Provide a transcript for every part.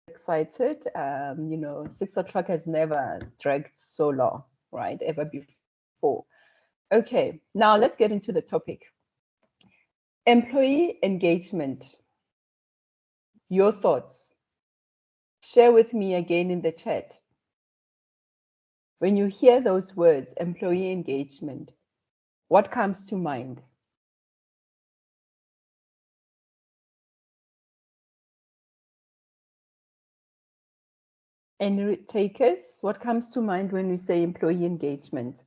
excited. 6 o'clock has never dragged so long, right? Ever before. Okay, now let's get into the topic. Employee engagement. Your thoughts. Share with me again in the chat. When you hear those words, employee engagement, what comes to mind? Any takers? What comes to mind when we say employee engagement?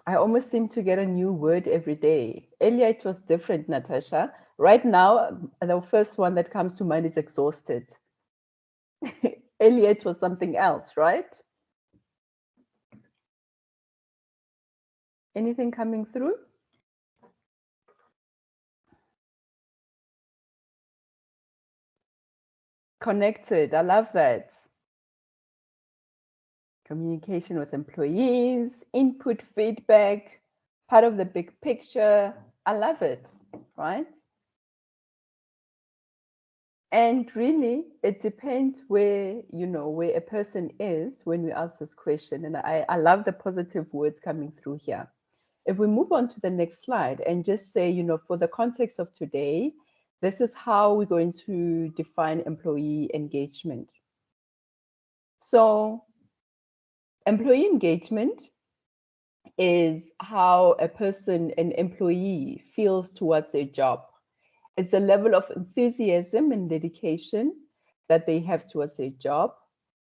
I almost seem to get a new word every day. Earlier it was different, Natasha. Right now, the first one that comes to mind is exhausted. Earlier it was something else, right? Anything coming through? Connected, I love that. Communication with employees, input, feedback, part of the big picture. I love it, right? And really, it depends where, where a person is when we ask this question. And I love the positive words coming through here. If we move on to the next slide and just say, for the context of today, this is how we're going to define employee engagement. So employee engagement is how a person, an employee, feels towards their job. It's a level of enthusiasm and dedication that they have towards their job.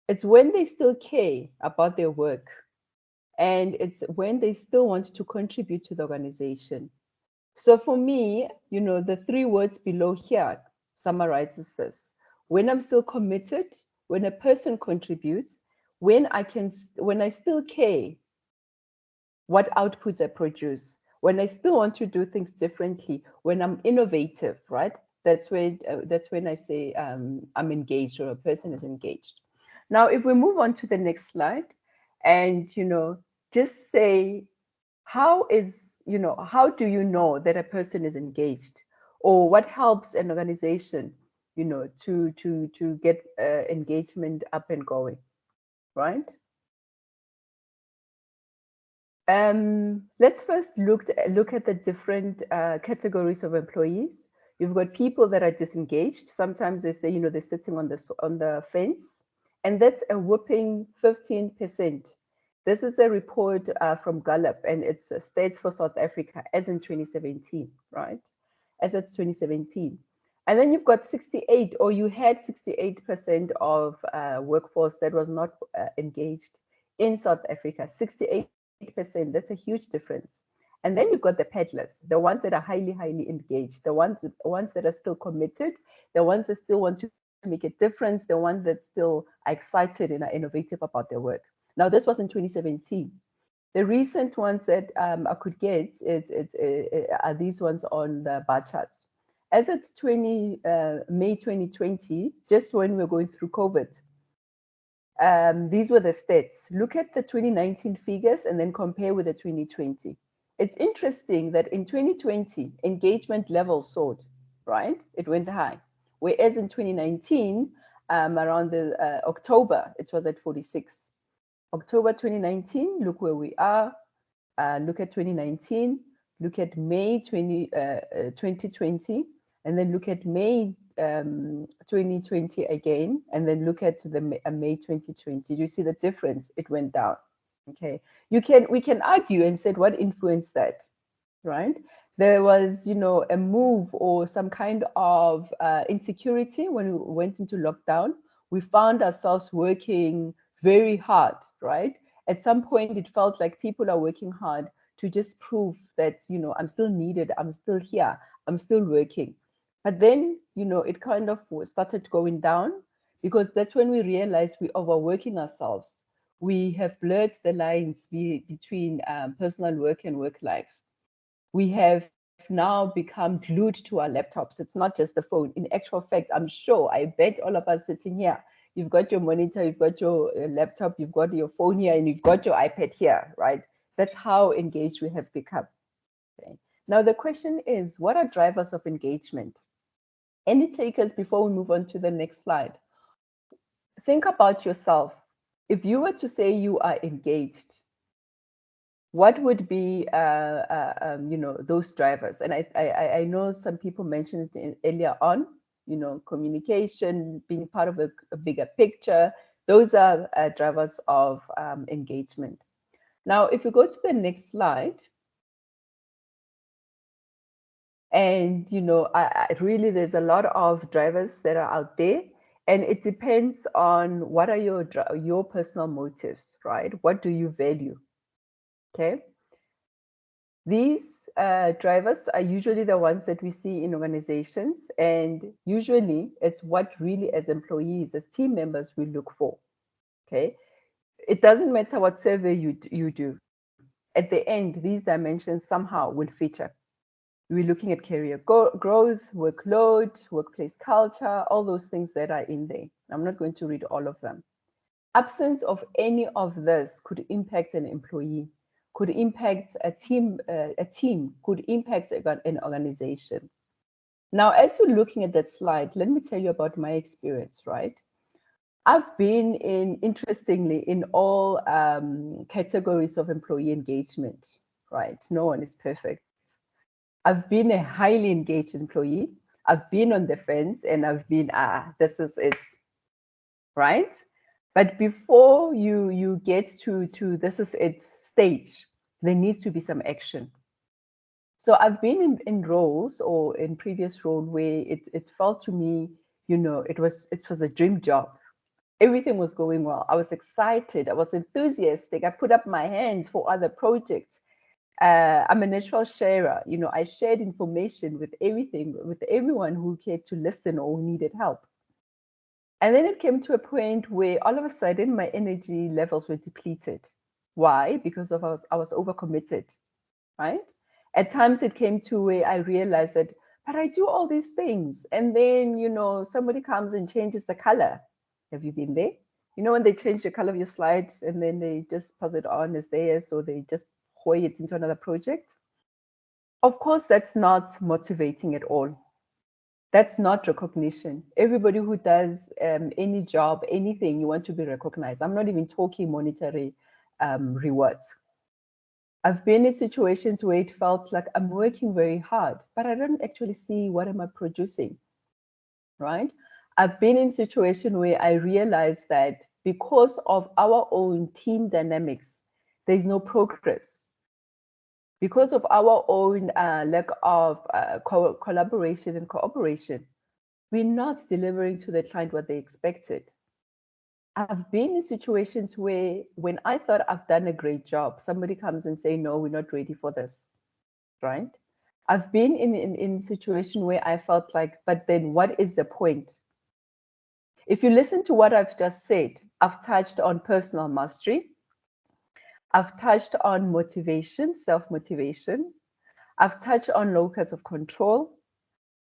It's when they still care about their work, and it's when they still want to contribute to the organization. So for me, the 3 words below here summarizes this. When I'm still committed, when a person contributes, when I still care what outputs I produce, when I still want to do things differently, when I'm innovative, right? That's when I say I'm engaged, or a person is engaged. Now, if we move on to the next slide, and just say, how do you know that a person is engaged, or what helps an organization, to get engagement up and going, right? Let's first look at the different categories of employees. You've got people that are disengaged. Sometimes they say, they're sitting on the fence, and that's a whopping 15%. This is a report from Gallup, and it's Stats for South Africa as in 2017, right? As it's 2017. And then you've got 68, or you had 68% of workforce that was not engaged in South Africa. 68%, that's a huge difference. And then you've got the peddlers, the ones that are highly, highly engaged, the ones that are still committed, the ones that still want to make a difference, the ones that still are excited and are innovative about their work. Now, this was in 2017. The recent ones that I could get are these ones on the bar charts. As it's May 2020, just when we we're going through COVID, these were the stats. Look at the 2019 figures and then compare with the 2020. It's interesting that in 2020, engagement levels soared, right? It went high. Whereas in 2019, around the October, it was at 46. October 2019, look where we are. Look at 2019, look at May 2020, and then look at May 2020 again, and then look at the May 2020. Do you see the difference? It went down. Okay, we can argue and say what influenced that, right? There was, a move or some kind of insecurity when we went into lockdown. We found ourselves working very hard, right? At some point, it felt like people are working hard to just prove that, I'm still needed, I'm still here, I'm still working. But then, it kind of started going down, because that's when we realized we're overworking ourselves. We have blurred the lines between personal work and work life. We have now become glued to our laptops. It's not just the phone. In actual fact, I'm sure, I bet all of us sitting here, you've got your monitor, you've got your laptop, you've got your phone here, and you've got your iPad here, right? That's how engaged we have become. Okay. Now, the question is, what are drivers of engagement? Any takers before we move on to the next slide? Think about yourself. If you were to say you are engaged, what would be those drivers? And I know some people mentioned it earlier on, communication, being part of a bigger picture. Those are drivers of engagement. Now, if we go to the next slide, and I really, there's a lot of drivers that are out there, and it depends on what are your personal motives, right? What do you value? Okay. These drivers are usually the ones that we see in organizations, and usually it's what really, as employees, as team members, we look for. Okay. It doesn't matter what survey you do. At the end, these dimensions somehow will feature. We're looking at career growth, workload, workplace culture, all those things that are in there. I'm not going to read all of them. Absence of any of this could impact an employee, could impact a team, could impact an organization. Now, as you're looking at that slide, let me tell you about my experience, right? I've been interestingly, in all categories of employee engagement, right? No one is perfect. I've been a highly engaged employee. I've been on the fence, and I've been, this is it, right? But before you get to this is it stage, there needs to be some action. So I've been in roles, or in previous role, where it felt to me, it was a dream job. Everything was going well. I was excited. I was enthusiastic. I put up my hands for other projects. I'm a natural sharer. I shared information with everyone who cared to listen or who needed help. And then it came to a point where all of a sudden my energy levels were depleted. Why? Because I was overcommitted, right? At times it came to where I realized that, but I do all these things. And then, somebody comes and changes the color. Have you been there? When they change the color of your slide and then they just pass it on as theirs, or they just hoy it into another project. Of course, that's not motivating at all. That's not recognition. Everybody who does any job, anything, you want to be recognized. I'm not even talking monetary rewards. I've been in situations where it felt like I'm working very hard, but I don't actually see what am I producing, right? I've been in situations where I realized that because of our own team dynamics, there's no progress. Because of our own lack of collaboration and cooperation, we're not delivering to the client what they expected. I've been in situations where when I thought I've done a great job, somebody comes and say, no, we're not ready for this, right? I've been in a situation where I felt like, but then what is the point? If you listen to what I've just said, I've touched on personal mastery. I've touched on motivation, self-motivation. I've touched on locus of control.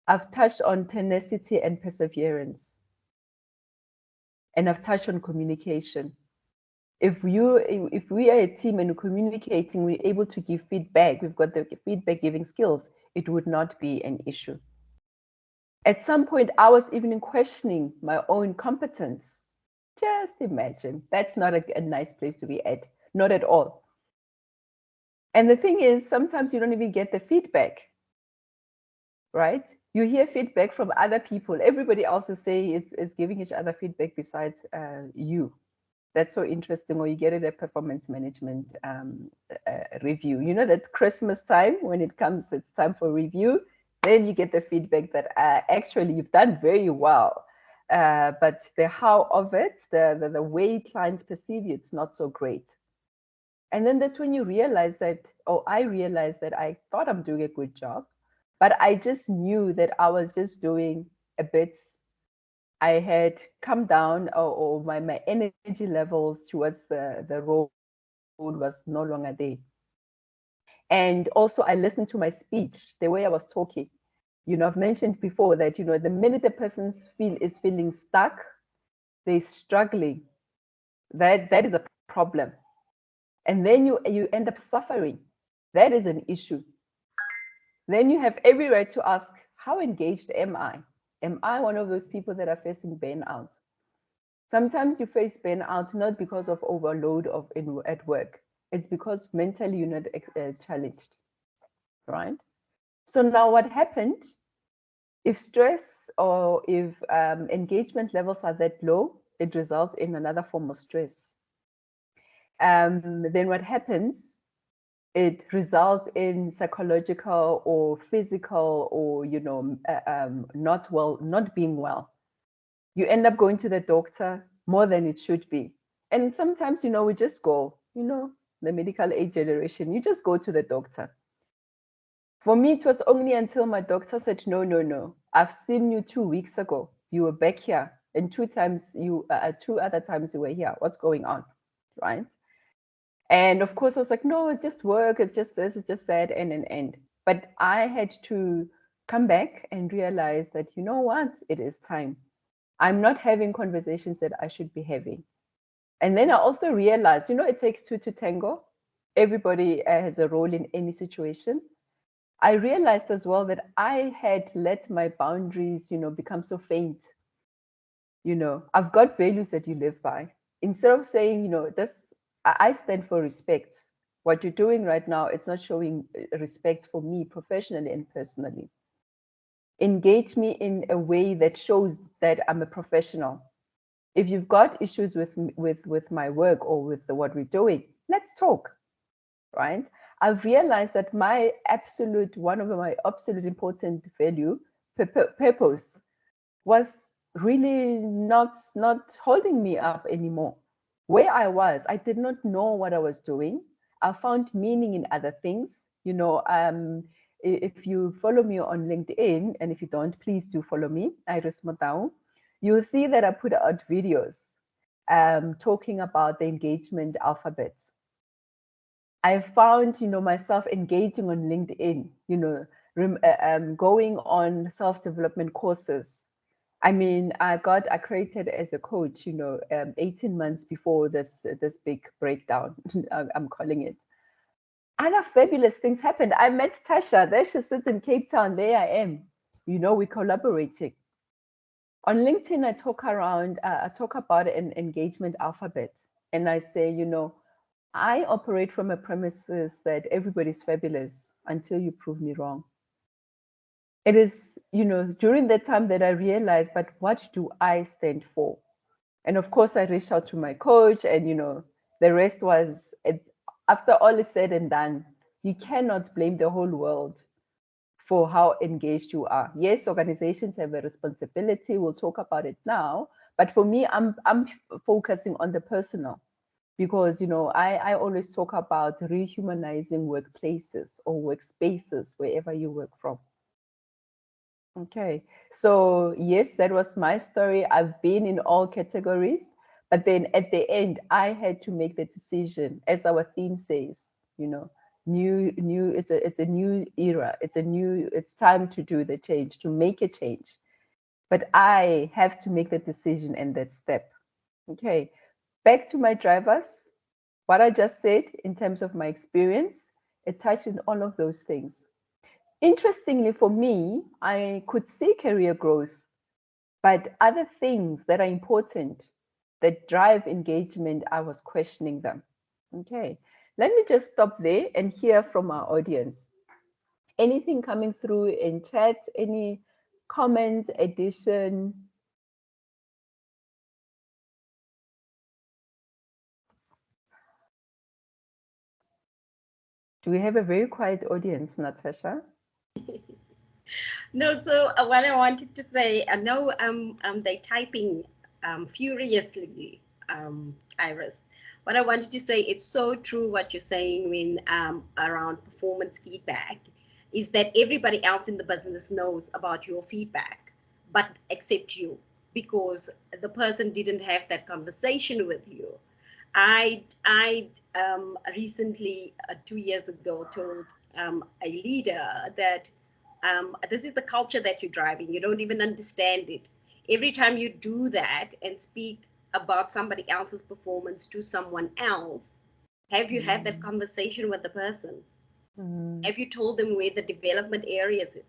I've touched on tenacity and perseverance. And I've touched on communication. If we are a team and we're communicating, we're able to give feedback, we've got the feedback giving skills, it would not be an issue. At some point, I was even questioning my own competence. Just imagine, that's not a nice place to be at, not at all. And the thing is, sometimes you don't even get the feedback, right? You hear feedback from other people. Everybody else is giving each other feedback besides you. That's so interesting. Or you get it at performance management review. That Christmas time, when it's time for review, then you get the feedback that actually you've done very well. But the how of it, the way clients perceive you, it's not so great. And then that's when you realize that, I realized that I thought I'm doing a good job, but I just knew that I was just doing a bit. I had come down, or my energy levels towards the road was no longer there. And also I listened to my speech, the way I was talking. I've mentioned before that, the minute a person is feeling stuck, they're struggling. That is a problem. And then you end up suffering. That is an issue. then you have every right to ask, how engaged am I? Am I one of those people that are facing burnout? Sometimes you face burnout not because of overload at work. It's because mentally you're not challenged, right? So now what happened, if stress or if engagement levels are that low, it results in another form of stress. Then what happens, it results in psychological or physical or, not being well. You end up going to the doctor more than it should be. And sometimes, we just go, the medical age generation, you just go to the doctor. For me, it was only until my doctor said, no, no, no, I've seen you 2 weeks ago. You were back here. And two other times you were here. What's going on? Right? And of course, I was like, no, it's just work. It's just this, it's just that, and. But I had to come back and realize that, you know what? It is time. I'm not having conversations that I should be having. And then I also realized, it takes two to tango. Everybody has a role in any situation. I realized as well that I had let my boundaries, become so faint. I've got values that you live by. Instead of saying, this, I stand for respect. What you're doing right now, it's not showing respect for me professionally and personally. Engage me in a way that shows that I'm a professional. If you've got issues with my work or with what we're doing, let's talk, right? I've realized that one of my absolute important value, purpose, was really not holding me up anymore. Where I was, I did not know what I was doing. I found meaning in other things. If you follow me on LinkedIn, and if you don't, please do follow me, Iris Motau. You'll see that I put out videos talking about the engagement alphabets. I found, myself engaging on LinkedIn, going on self-development courses. I mean, I got accredited as a coach, 18 months before this big breakdown, I'm calling it. Other fabulous things happened. I met Tasha. There she sits in Cape Town. There I am. We're collaborating. On LinkedIn, I talk about an engagement alphabet. And I say, I operate from a premises that everybody's fabulous until you prove me wrong. It is, during that time that I realized, but what do I stand for? And of course, I reached out to my coach, and, the rest was, after all is said and done, you cannot blame the whole world for how engaged you are. Yes, organizations have a responsibility. We'll talk about it now. But for me, I'm focusing on the personal. Because, I always talk about rehumanizing workplaces or workspaces, wherever you work from. Okay, so yes, that was my story. I've been in all categories, but then at the end, I had to make the decision, as our theme says, new. It's a new era. It's time to do the change, to make a change. But I have to make the decision and that step. Okay, back to my drivers. What I just said in terms of my experience, it touched on all of those things. Interestingly, for me, I could see career growth, but other things that are important that drive engagement, I was questioning them. Okay, let me just stop there and hear from our audience. Anything coming through in chat? Any comment, addition? Do we have a very quiet audience, Natasha? No, so what I wanted to say, I know they typing furiously, Iris. What I wanted to say, it's so true what you're saying when around performance feedback, is that everybody else in the business knows about your feedback, but except you, because the person didn't have that conversation with you. I recently, 2 years ago, told a leader that this is the culture that you're driving. You don't even understand it. Every time you do that and speak about somebody else's performance to someone else, have you had that conversation with the person? Have you told them where the development areas is?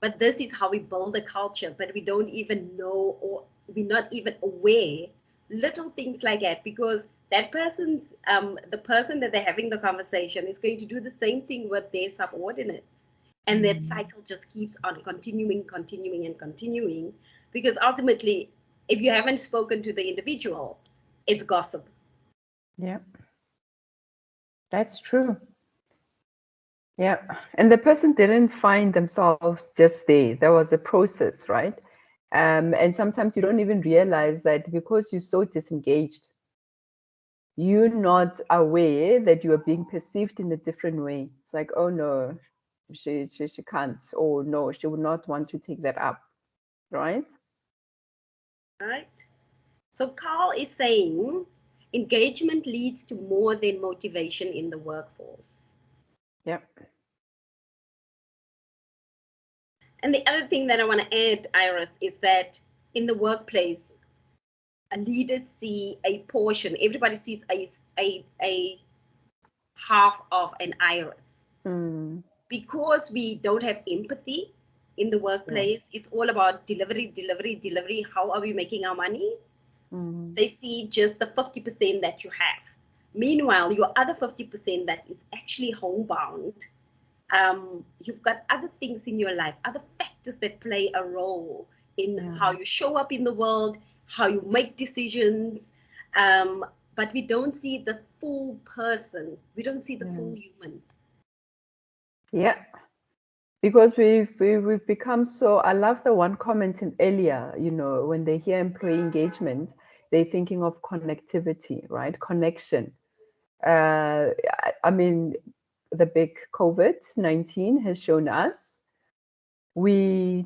But this is how we build a culture, but we don't even know, or we're not even aware, little things like that, because that person's, the person that they're having the conversation is going to do the same thing with their subordinates. And that cycle just keeps on continuing, continuing, and continuing, because ultimately, if you haven't spoken to the individual, it's gossip. Yeah, that's true. Yeah, and the person didn't find themselves just there. There was a process, right? And sometimes you don't even realize that because you're so disengaged, you're not aware that you are being perceived in a different way. It's like, oh no, she can't, or no, she would not want to take that up, right? Right? So Carl is saying engagement leads to more than motivation in the workforce. Yep. And the other thing that I want to add, Iris, is that in the workplace, leaders see a portion, everybody sees a half of an iris. Because we don't have empathy in the workplace, it's all about delivery, delivery, delivery. How are we making our money? They see just the 50% that you have. Meanwhile, your other 50% that is actually homebound, you've got other things in your life, other factors that play a role in how you show up in the world, how you make decisions. But we don't see the full person. We don't see the full human. Yeah, because we've become so. I love the one comment in earlier. You know, when they hear employee engagement, they're thinking of connectivity, right? Connection. I mean, the big COVID-19 has shown us we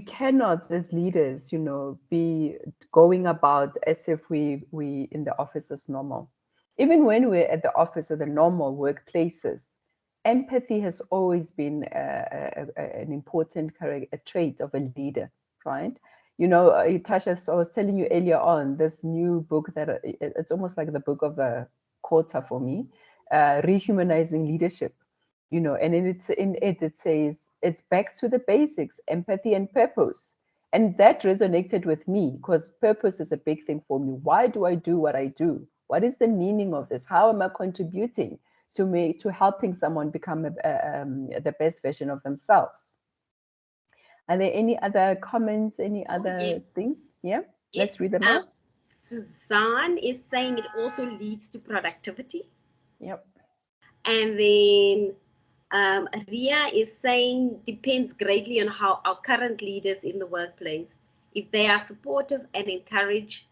cannot, as leaders, you know, be going about as if we in the office as normal. Even when we're at the office or the normal workplaces, empathy has always been an important trait of a leader, right? You know, Tasha, so I was telling you earlier on this new book that it's almost like the book of the quarter for me, Rehumanizing Leadership. You know, and in it it says it's back to the basics, empathy and purpose. And that resonated with me because purpose is a big thing for me. Why do I do what I do? What is the meaning of this? How am I contributing to helping someone become the best version of themselves? Are there any other comments, any other Yes. things? Yeah, let's Yes. read them out. Suzanne is saying it also leads to productivity. Yep. And then Ria is saying depends greatly on how our current leaders in the workplace, if they are supportive and encourage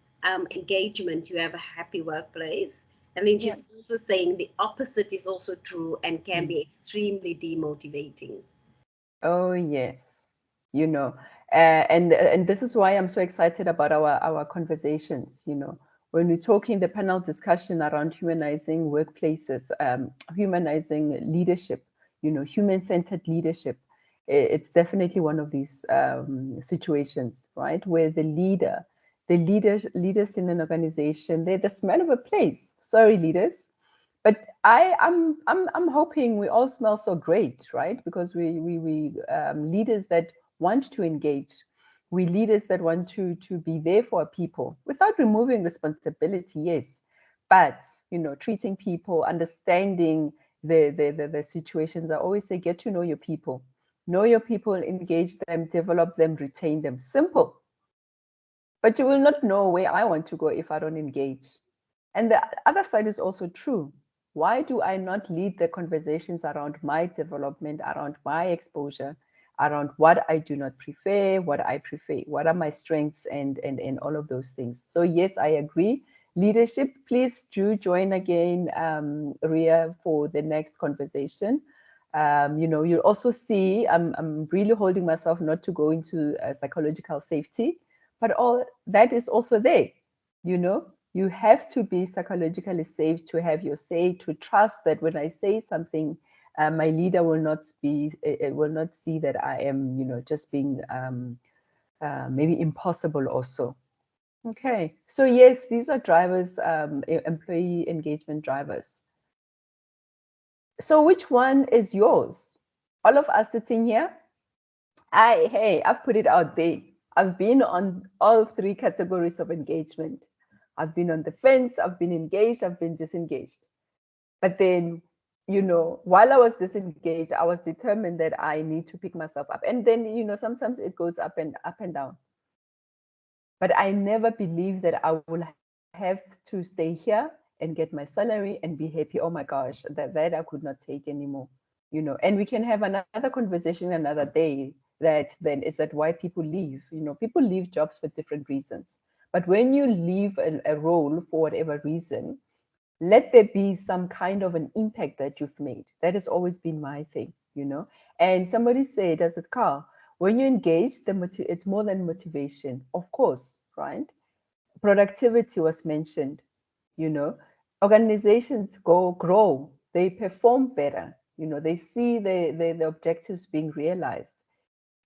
engagement, you have a happy workplace. And then she's also saying the opposite is also true and can be extremely demotivating. Oh yes, you know, and this is why I'm so excited about our conversations. You know, when we're talking the panel discussion around humanizing workplaces, humanizing leadership, you know, human-centered leadership. It's definitely one of these situations, right, where leaders in an organization, they're the smell of a place. Sorry, leaders, but I'm hoping we all smell so great, right? Because we leaders that want to engage, we leaders that want to be there for people without removing responsibility, yes, but you know, treating people, understanding the situations. I always say, get to know your people, engage them, develop them, retain them. Simple. But you will not know where I want to go if I don't engage. And the other side is also true. Why do I not lead the conversations around my development, around my exposure, around what I do not prefer, what I prefer, what are my strengths, and all of those things? So yes, I agree. Leadership, please do join again, Ria, for the next conversation. You know, you'll also see I'm really holding myself not to go into psychological safety, but all that is also there. You know, you have to be psychologically safe to have your say, to trust that when I say something, my leader will not will not see that I am, you know, just being maybe impossible or so. Okay, so yes, these are drivers, employee engagement drivers. So which one is yours? All of us sitting here, I've put it out there. I've been on all three categories of engagement. I've been on the fence, I've been engaged, I've been disengaged. But then, while I was disengaged, I was determined that I need to pick myself up. And then, sometimes it goes up and down. But I never believed that I will have to stay here and get my salary and be happy. Oh my gosh, that I could not take anymore. And we can have another conversation another day. That then is that why people leave. People leave jobs for different reasons. But when you leave a role for whatever reason, let there be some kind of an impact that you've made. That has always been my thing. And somebody said, does it, Carl, when you engage, it's more than motivation, of course, right? Productivity was mentioned. Organizations grow, they perform better. They see the objectives being realized,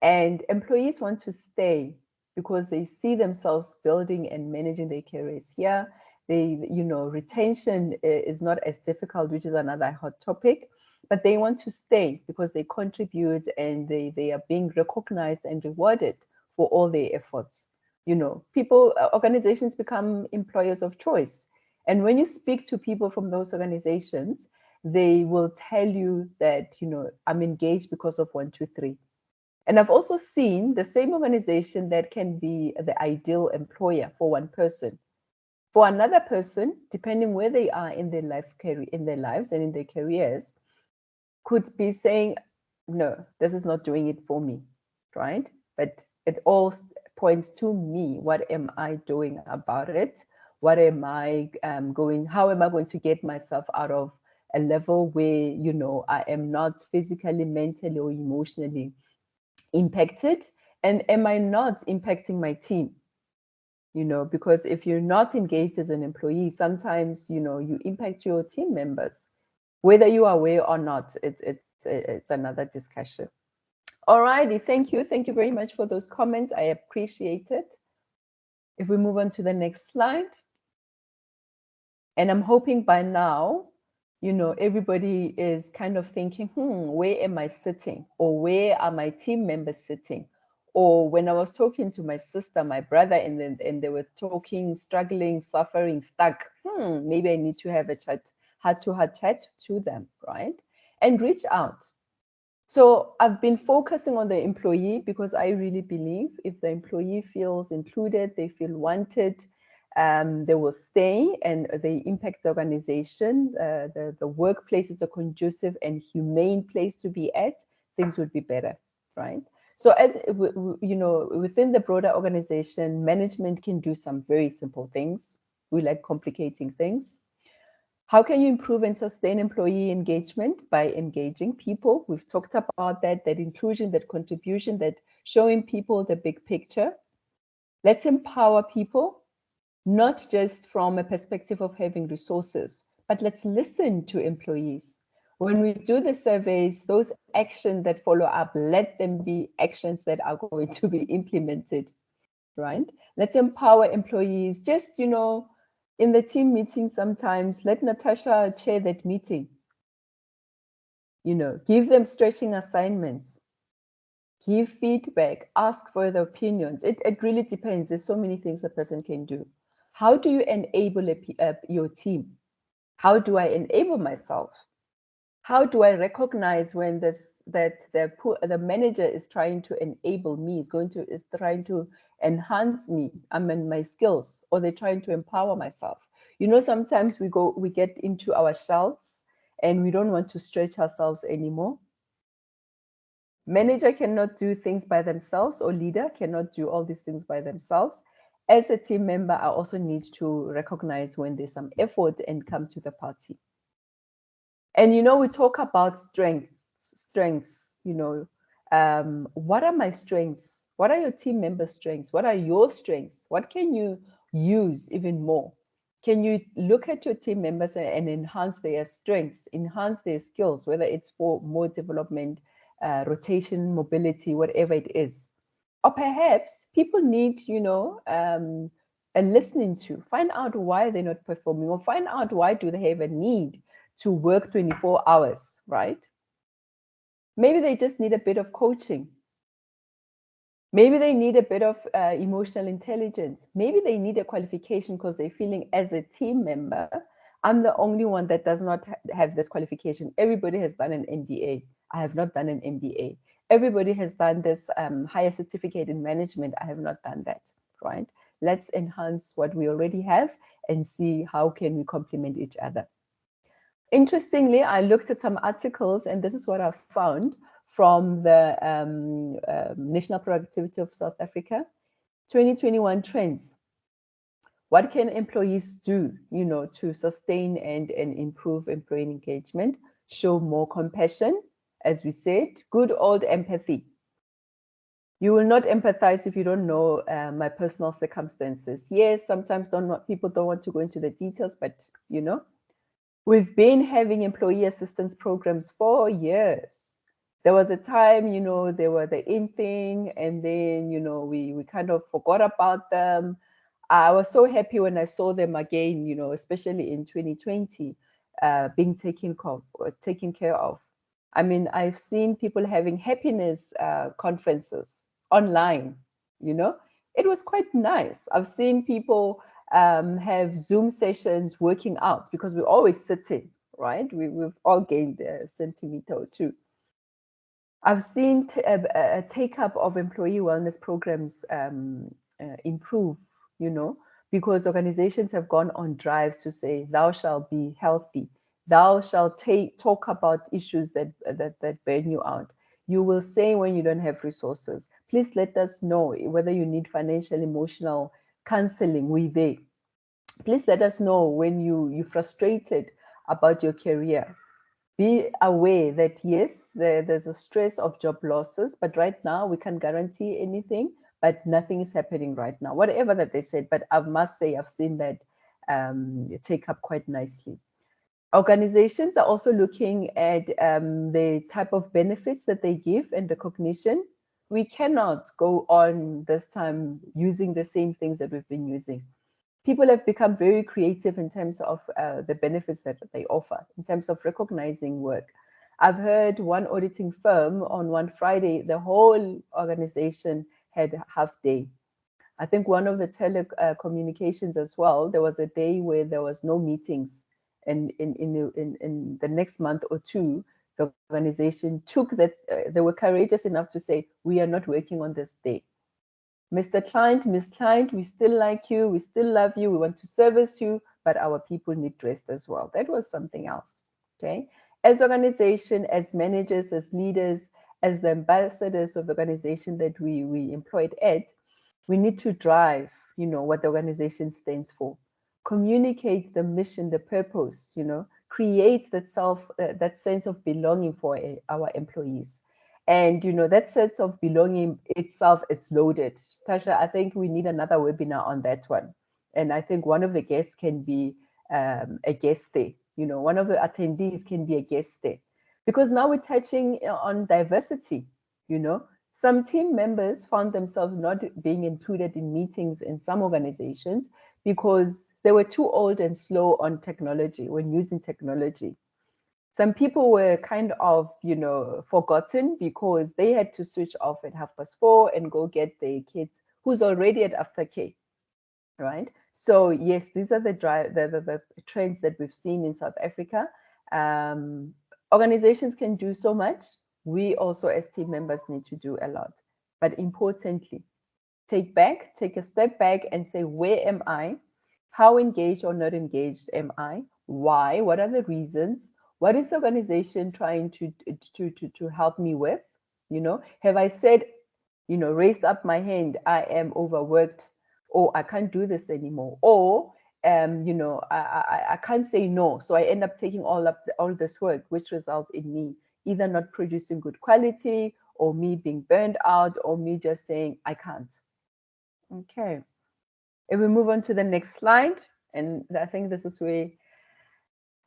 and employees want to stay because they see themselves building and managing their careers here. Retention is not as difficult, which is another hot topic, but they want to stay because they contribute and they are being recognized and rewarded for all their efforts. Organizations become employers of choice. And when you speak to people from those organizations, they will tell you that, I'm engaged because of 1, 2, 3. And I've also seen the same organization that can be the ideal employer for one person. For another person, depending where they are in their lives and in their careers, could be saying, no, this is not doing it for me, right? But it all points to me. What am I doing about it? What am I how am I going to get myself out of a level where, I am not physically, mentally, or emotionally impacted? And am I not impacting my team? Because if you're not engaged as an employee, sometimes, you impact your team members, whether you are aware or not. It's another discussion. All righty. Thank you. Thank you very much for those comments. I appreciate it. If we move on to the next slide. And I'm hoping by now, everybody is kind of thinking, where am I sitting? Or where are my team members sitting? Or when I was talking to my sister, my brother, and they were talking, struggling, suffering, stuck, maybe I need to have a chat, heart-to-heart chat to them, right? And reach out. So I've been focusing on the employee because I really believe if the employee feels included, they feel wanted, they will stay and they impact the organization. The workplace is a conducive and humane place to be at, things would be better, right? So as within the broader organization, management can do some very simple things. We like complicating things. How can you improve and sustain employee engagement? By engaging people. We've talked about that inclusion, that contribution, that showing people the big picture. Let's empower people, not just from a perspective of having resources, but let's listen to employees. When we do the surveys, those actions that follow up, let them be actions that are going to be implemented, right? Let's empower employees. Just, in the team meeting sometimes, let Natasha chair that meeting. Give them stretching assignments, give feedback, ask for their opinions. It really depends. There's so many things a person can do. How do you enable your team? How do I enable myself? How do I recognize when the manager is trying to enable me, is trying to enhance me, my skills, or they're trying to empower myself? Sometimes we get into our shells and we don't want to stretch ourselves anymore. Manager cannot do things by themselves, or leader cannot do all these things by themselves. As a team member, I also need to recognize when there's some effort and come to the party. And, we talk about strengths, what are my strengths? What are your team members' strengths? What are your strengths? What can you use even more? Can you look at your team members and enhance their strengths, enhance their skills, whether it's for more development, rotation, mobility, whatever it is? Or perhaps people need, a listening to, find out why they're not performing, or find out why do they have a need to work 24 hours, right? Maybe they just need a bit of coaching. Maybe they need a bit of emotional intelligence. Maybe they need a qualification because they're feeling as a team member, I'm the only one that does not have this qualification. Everybody has done an MBA. I have not done an MBA. Everybody has done this higher certificate in management. I have not done that, right? Let's enhance what we already have and see how can we complement each other. Interestingly, I looked at some articles, and this is what I found from the National Productivity of South Africa, 2021 trends. What can employees do, to sustain and improve employee engagement? Show more compassion, as we said, good old empathy. You will not empathize if you don't know my personal circumstances. Yes, sometimes people don't want to go into the details, but we've been having employee assistance programs for years. There was a time, they were the in thing, and then, we kind of forgot about them. I was so happy when I saw them again, especially in 2020, being taken care of. I mean, I've seen people having happiness conferences online, It was quite nice. I've seen people have Zoom sessions working out because we're always sitting, right? We've all gained a centimeter or two. I've seen a take-up of employee wellness programs improve, because organizations have gone on drives to say, thou shalt be healthy. Thou shalt talk about issues that burn you out. You will say when you don't have resources. Please let us know whether you need financial, emotional counseling. We're there. Please let us know when you're frustrated about your career. Be aware that yes, there's a stress of job losses, but right now we can't guarantee anything, but nothing is happening right now, whatever that they said. But I must say, I've seen that take up quite nicely. Organizations are also looking at the type of benefits that they give and recognition. We cannot go on this time using the same things that we've been using. People have become very creative in terms of the benefits that they offer, in terms of recognizing work. I've heard one auditing firm on one Friday, the whole organization had half day. I think one of the telecommunications as well, there was a day where there was no meetings. And in the next month or two, the organization took that, they were courageous enough to say, we are not working on this day. Mr. Client, Miss Client, we still like you, we still love you, we want to service you, but our people need rest as well. That was something else, okay? As organization, as managers, as leaders, as the ambassadors of the organization that we employed at, we need to drive, what the organization stands for. Communicate the mission, the purpose, create that sense of belonging for our employees. And, that sense of belonging itself is loaded. Tasha, I think we need another webinar on that one. And I think one of the guests can be a guest there. One of the attendees can be a guest there. Because now we're touching on diversity, Some team members found themselves not being included in meetings in some organizations because they were too old and slow on technology, when using technology. Some people were kind of, forgotten because they had to switch off at 4:30 and go get their kids who's already at aftercare, right? So yes, these are the trends that we've seen in South Africa. Organizations can do so much. We also as team members need to do a lot. But importantly, take a step back and say, where am I? How engaged or not engaged am I? Why? What are the reasons? What is the organization trying to help me with? Have I said, raised up my hand, I am overworked, or I can't do this anymore, or I can't say no, so I end up taking all this work, which results in me either not producing good quality, or me being burned out, or me just saying I can't. Okay, if we move on to the next slide, and I think this is where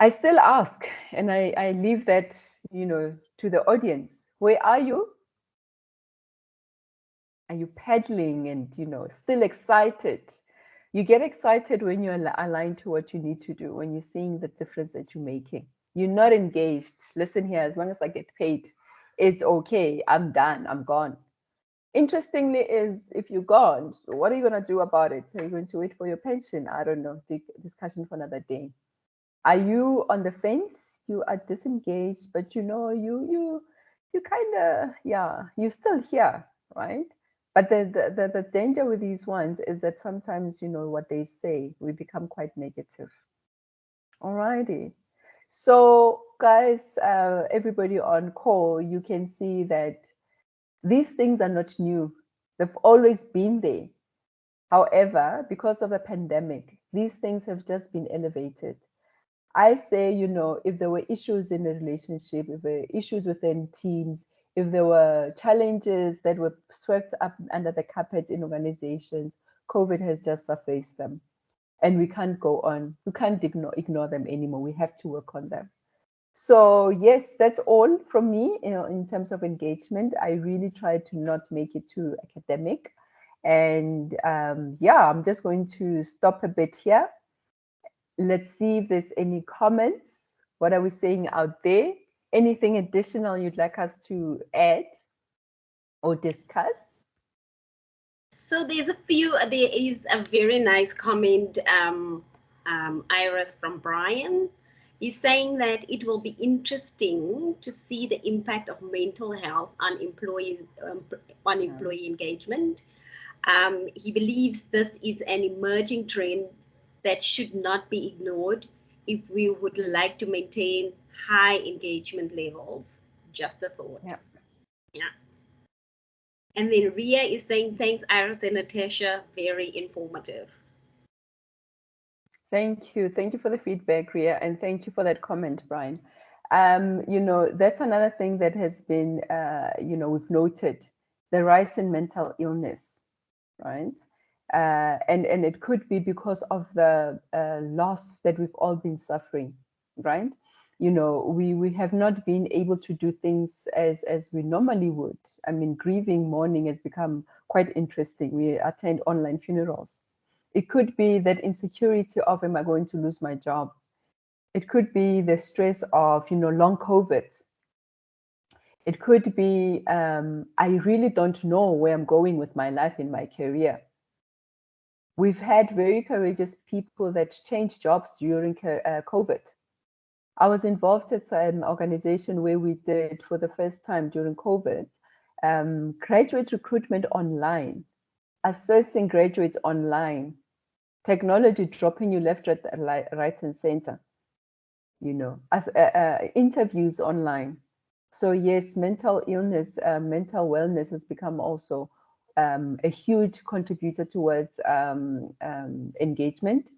I still ask, and I leave that, to the audience. Where are you? Are you paddling and, still excited? You get excited when you're aligned to what you need to do, when you're seeing the difference that you're making. You're not engaged. Listen here, as long as I get paid, it's okay. I'm done. I'm gone. Interestingly, is if you're gone, what are you going to do about it? Are you going to wait for your pension? I don't know. Discussion for another day. Are you on the fence? You are disengaged, but you kind of, yeah, you're still here, right? But the danger with these ones is that sometimes, what they say, we become quite negative. Alrighty. So, guys, everybody on call, you can see that these things are not new. They've always been there. However, because of the pandemic, these things have just been elevated. I say, if there were issues in the relationship, if there were issues within teams, if there were challenges that were swept up under the carpet in organizations, COVID has just surfaced them. And we can't go on. We can't ignore them anymore. We have to work on them. So yes, that's all from me, in terms of engagement. I really try to not make it too academic. And yeah, I'm just going to stop a bit here. Let's see if there's any comments. What are we saying out there? Anything additional you'd like us to add or discuss? So there is a very nice comment, Iris, from Brian. He's saying that it will be interesting to see the impact of mental health on employee engagement. He believes this is an emerging trend that should not be ignored if we would like to maintain high engagement levels. Just a thought. Yeah. Yeah. And then Ria is saying, thanks, Iris and Natasha, very informative. Thank you. Thank you for the feedback, Ria, and thank you for that comment, Brian. That's another thing that has been, we've noted, the rise in mental illness, right? And it could be because of the loss that we've all been suffering, right? We have not been able to do things as we normally would. I mean, grieving, mourning has become quite interesting. We attend online funerals. It could be that insecurity of, am I going to lose my job? It could be the stress of, long COVID. It could be, I really don't know where I'm going with my life in my career. We've had very courageous people that changed jobs during COVID. I was involved at an organization where we did, for the first time during COVID, graduate recruitment online, assessing graduates online, technology dropping you left, right, and center, as interviews online. So yes, mental illness, mental wellness has become also a huge contributor towards engagement.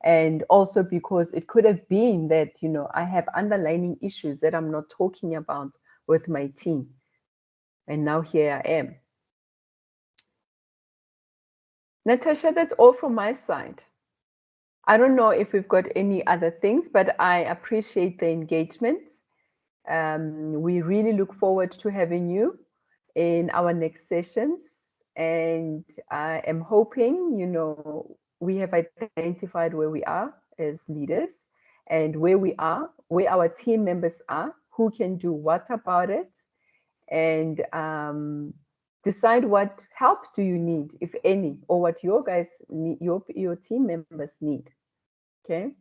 And also because it could have been that, I have underlying issues that I'm not talking about with my team. And now here I am. Natasha, that's all from my side. I don't know if we've got any other things, but I appreciate the engagement. We really look forward to having you in our next sessions. And I am hoping, we have identified where we are as leaders and where we are, where our team members are, who can do what about it, and decide what help do you need, if any, or what your guys need, your team members need. Okay,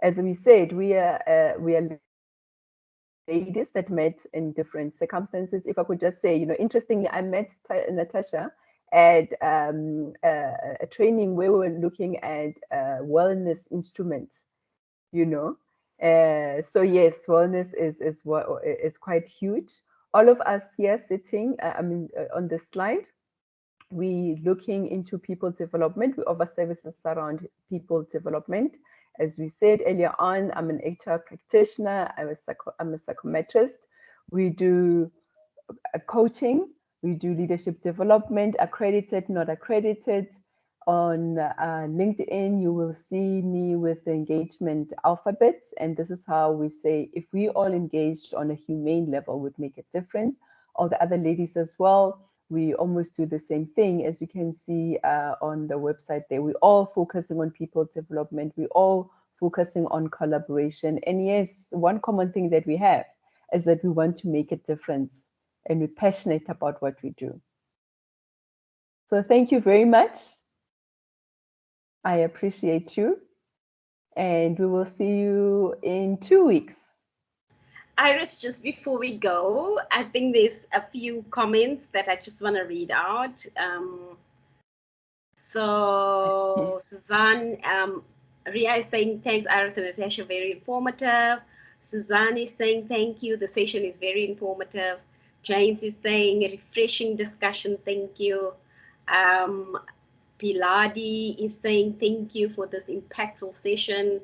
as we said, we are ladies that met in different circumstances. If I could just say, interestingly, I met Natasha at a training where we were looking at wellness instruments. So yes, wellness is quite huge. All of us here sitting, on the slide, we looking into people development. We offer services around people development. As we said earlier on, I'm an HR practitioner. I'm a psychometrist. We do coaching. We do leadership development, accredited, not accredited. On LinkedIn, you will see me with the engagement alphabets. And this is how we say, if we all engaged on a humane level, would make a difference. All the other ladies as well, we almost do the same thing. As you can see on the website there, we're all focusing on people development. We're all focusing on collaboration. And yes, one common thing that we have is that we want to make a difference and we're passionate about what we do. So thank you very much. I appreciate you. And we will see you in 2 weeks. Iris, just before we go, I think there's a few comments that I just want to read out. So Suzanne, Ria is saying, thanks, Iris and Natasha, very informative. Suzanne is saying, thank you, the session is very informative. James is saying, a refreshing discussion, thank you. Piladi is saying, thank you for this impactful session.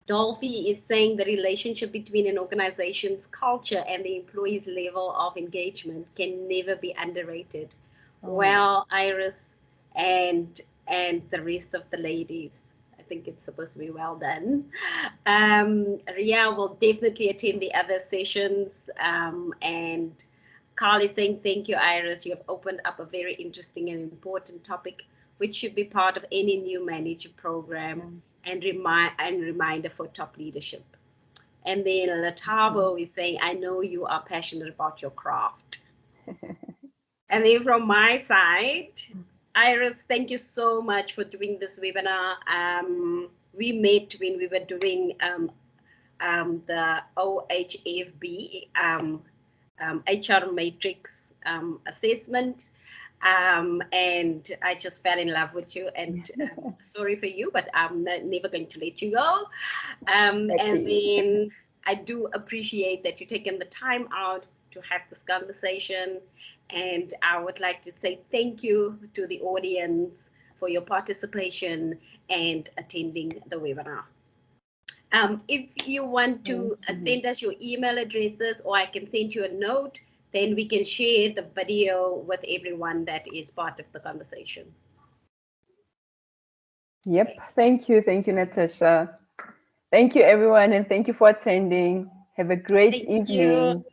Dolphy is saying the relationship between an organization's culture and the employee's level of engagement can never be underrated. Oh. Well, Iris and the rest of the ladies, I think it's supposed to be well done. Ria will definitely attend the other sessions. And Carl is saying, thank you, Iris. You have opened up a very interesting and important topic, which should be part of any new manager program. And reminder for top leadership. And then Latabo is saying, I know you are passionate about your craft. And then from my side, Iris, thank you so much for doing this webinar. We met when we were doing the OHFB HR matrix assessment. And I just fell in love with you, and sorry for you, but I'm never going to let you go. And then I do appreciate that you've taken the time out to have this conversation. And I would like to say thank you to the audience for your participation and attending the webinar. If you want to send us your email addresses, or I can send you a note, then we can share the video with everyone that is part of the conversation. Yep. Thank you. Thank you, Natasha. Thank you, everyone. And thank you for attending. Have a great evening.